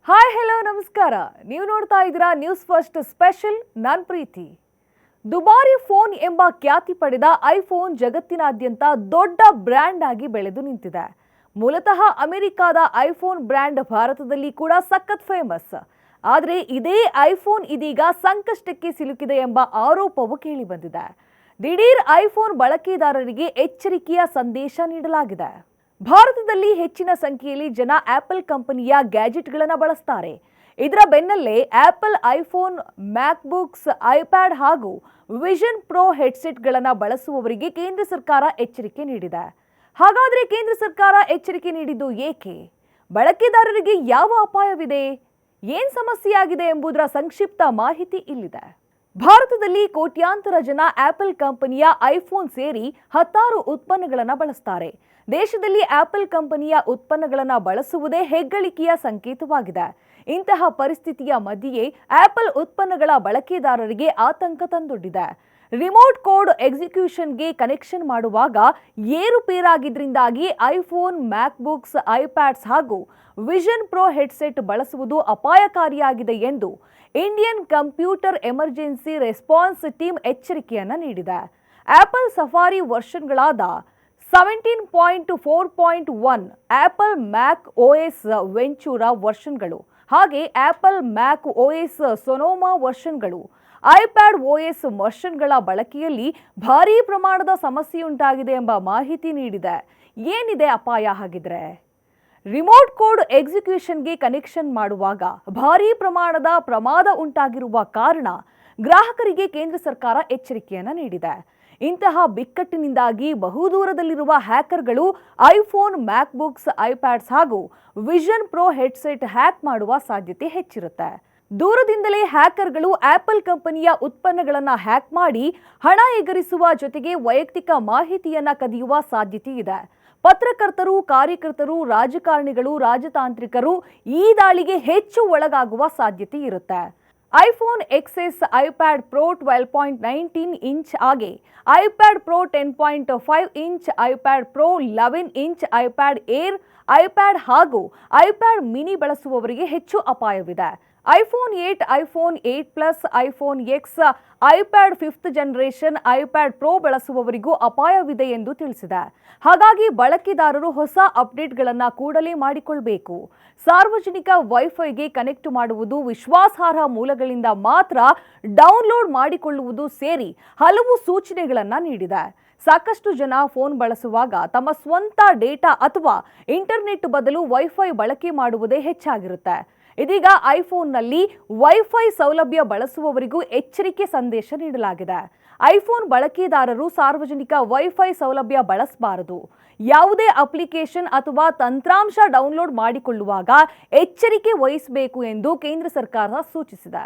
Hi hello ನಮಸ್ಕಾರ. ನೀವು ನೋಡ್ತಾ ಇದ್ದೀರಾ ನ್ಯೂಸ್ ಫಸ್ಟ್ ಸ್ಪೆಷಲ್. ನಾನ್ ಪ್ರೀತಿ. ದುಬಾರಿ ಫೋನ್ ಎಂಬ ಖ್ಯಾತಿ ಪಡೆದ ಐಫೋನ್ ಜಗತ್ತಿನಾದ್ಯಂತ ದೊಡ್ಡ ಬ್ರ್ಯಾಂಡ್ ಆಗಿ ಬೆಳೆದು ನಿಂತಿದೆ. ಮೂಲತಃ ಅಮೆರಿಕಾದ ಐಫೋನ್ ಬ್ರ್ಯಾಂಡ್ ಭಾರತದಲ್ಲಿ ಕೂಡ ಸಖತ್ ಫೇಮಸ್. ಆದರೆ ಇದೇ ಐಫೋನ್ ಇದೀಗ ಸಂಕಷ್ಟಕ್ಕೆ ಸಿಲುಕಿದೆ ಎಂಬ ಆರೋಪವು ಕೇಳಿಬಂದಿದೆ. ದಿಢೀರ್ ಐಫೋನ್ ಬಳಕೆದಾರರಿಗೆ ಎಚ್ಚರಿಕೆಯ ಸಂದೇಶ ನೀಡಲಾಗಿದೆ. ಭಾರತದಲ್ಲಿ ಹೆಚ್ಚಿನ ಸಂಖ್ಯೆಯಲ್ಲಿ ಜನ ಆಪಲ್ ಕಂಪನಿಯ ಗ್ಯಾಜೆಟ್ಗಳನ್ನು ಬಳಸ್ತಾರೆ. ಇದರ ಬೆನ್ನಲ್ಲೇ ಆಪಲ್ ಐಫೋನ್, ಮ್ಯಾಕ್ಬುಕ್ಸ್, ಐಪ್ಯಾಡ್ ಹಾಗೂ ವಿಷನ್ ಪ್ರೋ ಹೆಡ್ಸೆಟ್ಗಳನ್ನು ಬಳಸುವವರಿಗೆ ಕೇಂದ್ರ ಸರ್ಕಾರ ಎಚ್ಚರಿಕೆ ನೀಡಿದೆ. ಹಾಗಾದರೆ ಕೇಂದ್ರ ಸರ್ಕಾರ ಎಚ್ಚರಿಕೆ ನೀಡಿದ್ದು ಏಕೆ? ಬಳಕೆದಾರರಿಗೆ ಯಾವ ಅಪಾಯವಿದೆ, ಏನ್ ಸಮಸ್ಯೆಯಾಗಿದೆ ಎಂಬುದರ ಸಂಕ್ಷಿಪ್ತ ಮಾಹಿತಿ ಇಲ್ಲಿದೆ. ಭಾರತದಲ್ಲಿ ಕೋಟ್ಯಾಂತರ ಜನ ಆಪಲ್ ಕಂಪನಿಯ ಐಫೋನ್ ಸೇರಿ 16 ಉತ್ಪನ್ನಗಳನ್ನು ಬಳಸ್ತಾರೆ. ದೇಶದಲ್ಲಿ ಆಪಲ್ ಕಂಪನಿಯ ಉತ್ಪನ್ನಗಳನ್ನು ಬಳಸುವುದೇ ಹೆಗ್ಗಳಿಕೆಯ ಸಂಕೇತವಾಗಿದೆ. ಇಂತಹ ಪರಿಸ್ಥಿತಿಯ ಮಧ್ಯೆಯೇ ಆಪಲ್ ಉತ್ಪನ್ನಗಳ ಬಳಕೆದಾರರಿಗೆ ಆತಂಕ ತಂದೊಡ್ಡಿದೆ. ರಿಮೋಟ್ ಕೋಡ್ ಎಕ್ಸಿಕ್ಯೂಷನ್ಗೆ ಕನೆಕ್ಷನ್ ಮಾಡುವಾಗ ಏರುಪೇರಾಗಿದ್ದರಿಂದಾಗಿ ಐಫೋನ್, ಮ್ಯಾಕ್ಬುಕ್ಸ್, ಐಪ್ಯಾಡ್ಸ್ ಹಾಗೂ ವಿಷನ್ ಪ್ರೋ ಹೆಡ್ಸೆಟ್ ಬಳಸುವುದು ಅಪಾಯಕಾರಿಯಾಗಿದೆ ಎಂದು Indian computer emergency response team ಎಚ್ಚರಿಕೆಯನ್ನು ನೀಡಿದೆ. ಆಪಲ್ ಸಫಾರಿ ವರ್ಷನ್ಗಳಾದ 17.4.1, ಆಪಲ್ ಮ್ಯಾಕ್ ಓಎಸ್ ವೆಂಚೂರಾ ವರ್ಷನ್ಗಳು ಹಾಗೆ ಆಪಲ್ ಮ್ಯಾಕ್ ಓಎಸ್ ಸೊನೋಮಾ ವರ್ಷನ್ಗಳು, ಐಪ್ಯಾಡ್ ಓಎಸ್ ವರ್ಷನ್ಗಳ ಬಳಕೆಯಲ್ಲಿ ಭಾರೀ ಪ್ರಮಾಣದ ಸಮಸ್ಯೆಯುಂಟಾಗಿದೆ ಎಂಬ ಮಾಹಿತಿ ನೀಡಿದೆ. ಏನಿದೆ ಅಪಾಯ ಹಾಗಿದ್ರೆ? ರಿಮೋಟ್ ಕೋಡ್ ಎಕ್ಸಿಕ್ಯೂಷನ್ಗೆ ಕನೆಕ್ಷನ್ ಮಾಡುವಾಗ ಭಾರೀ ಪ್ರಮಾಣದ ಪ್ರಮಾದ ಉಂಟಾಗಿರುವ ಕಾರಣ ಗ್ರಾಹಕರಿಗೆ ಕೇಂದ್ರ ಸರ್ಕಾರ ಎಚ್ಚರಿಕೆಯನ್ನು ನೀಡಿದೆ. ಇಂತಹ ಬಿಕ್ಕಟ್ಟಿನಿಂದಾಗಿ ಬಹುದೂರದಲ್ಲಿರುವ ಹ್ಯಾಕರ್ಗಳು ಐಫೋನ್, ಮ್ಯಾಕ್ಬುಕ್ಸ್, ಐಪ್ಯಾಡ್ಸ್ ಹಾಗೂ ವಿಷನ್ ಪ್ರೋ ಹೆಡ್ಸೆಟ್ ಹ್ಯಾಕ್ ಮಾಡುವ ಸಾಧ್ಯತೆ ಹೆಚ್ಚಿರುತ್ತೆ. ದೂರದಿಂದಲೇ ಹ್ಯಾಕರ್ಗಳು ಆಪಲ್ ಕಂಪನಿಯ ಉತ್ಪನ್ನಗಳನ್ನು ಹ್ಯಾಕ್ ಮಾಡಿ ಹಣ ಎಗರಿಸುವ ಜೊತೆಗೆ ವೈಯಕ್ತಿಕ ಮಾಹಿತಿಯನ್ನ ಕದಿಯುವ ಸಾಧ್ಯತೆ ಇದೆ. ಪತ್ರಕರ್ತರು, ಕಾರ್ಯಕರ್ತರು, ರಾಜಕಾರಣಿಗಳು, ರಾಜತಾಂತ್ರಿಕರು ಈ ದಾಳಿಗೆ ಹೆಚ್ಚು ಒಳಗಾಗುವ ಸಾಧ್ಯತೆ ಇರುತ್ತೆ. IPhone XS, iPad Pro 12.19 inch ಹಾಗೆ iPad Pro 10.5 inch, iPad Pro 11 inch, iPad Air, iPad ಹಾಗೂ ಐಪ್ಯಾಡ್ ಮಿನಿ ಬಳಸುವವರಿಗೆ ಹೆಚ್ಚು ಅಪಾಯವಿದೆ. IPhone 8, iPhone 8 plus, iPhone X, iPad 5th generation, iPad Pro ಬಳಸುವವರಿಗೂ ಅಪಾಯವಿದೆ ಎಂದು ತಿಳಿಸಿದೆ. ಹಾಗಾಗಿ ಬಳಕೆದಾರರು ಹೊಸ ಅಪ್ಡೇಟ್ಗಳನ್ನು ಕೂಡಲೇ ಮಾಡಿಕೊಳ್ಳಬೇಕು. ಸಾರ್ವಜನಿಕ ವೈಫೈಗೆ ಕನೆಕ್ಟ್ ಮಾಡುವುದು, ವಿಶ್ವಾಸಾರ್ಹ ಮೂಲಗಳಿಂದ ಮಾತ್ರ ಡೌನ್ಲೋಡ್ ಮಾಡಿಕೊಳ್ಳುವುದು ಸೇರಿ ಹಲವು ಸೂಚನೆಗಳನ್ನು ನೀಡಿದೆ. ಸಾಕಷ್ಟು ಜನ ಫೋನ್ ಬಳಸುವಾಗ ತಮ್ಮ ಸ್ವಂತ ಡೇಟಾ ಅಥವಾ ಇಂಟರ್ನೆಟ್ ಬದಲು ವೈಫೈ ಬಳಕೆ ಮಾಡುವುದೇ ಹೆಚ್ಚಾಗಿರುತ್ತೆ. ಇದೀಗ ಐಫೋನ್ನಲ್ಲಿ ವೈಫೈ ಸೌಲಭ್ಯ ಬಳಸುವವರಿಗೂ ಎಚ್ಚರಿಕೆ ಸಂದೇಶ ನೀಡಲಾಗಿದೆ. ಐಫೋನ್ ಬಳಕೆದಾರರು ಸಾರ್ವಜನಿಕ ವೈಫೈ ಸೌಲಭ್ಯ ಬಳಸಬಾರದು. ಯಾವುದೇ ಅಪ್ಲಿಕೇಶನ್ ಅಥವಾ ತಂತ್ರಾಂಶ ಡೌನ್ಲೋಡ್ ಮಾಡಿಕೊಳ್ಳುವಾಗ ಎಚ್ಚರಿಕೆ ವಹಿಸಬೇಕು ಎಂದು ಕೇಂದ್ರ ಸರ್ಕಾರ ಸೂಚಿಸಿದೆ.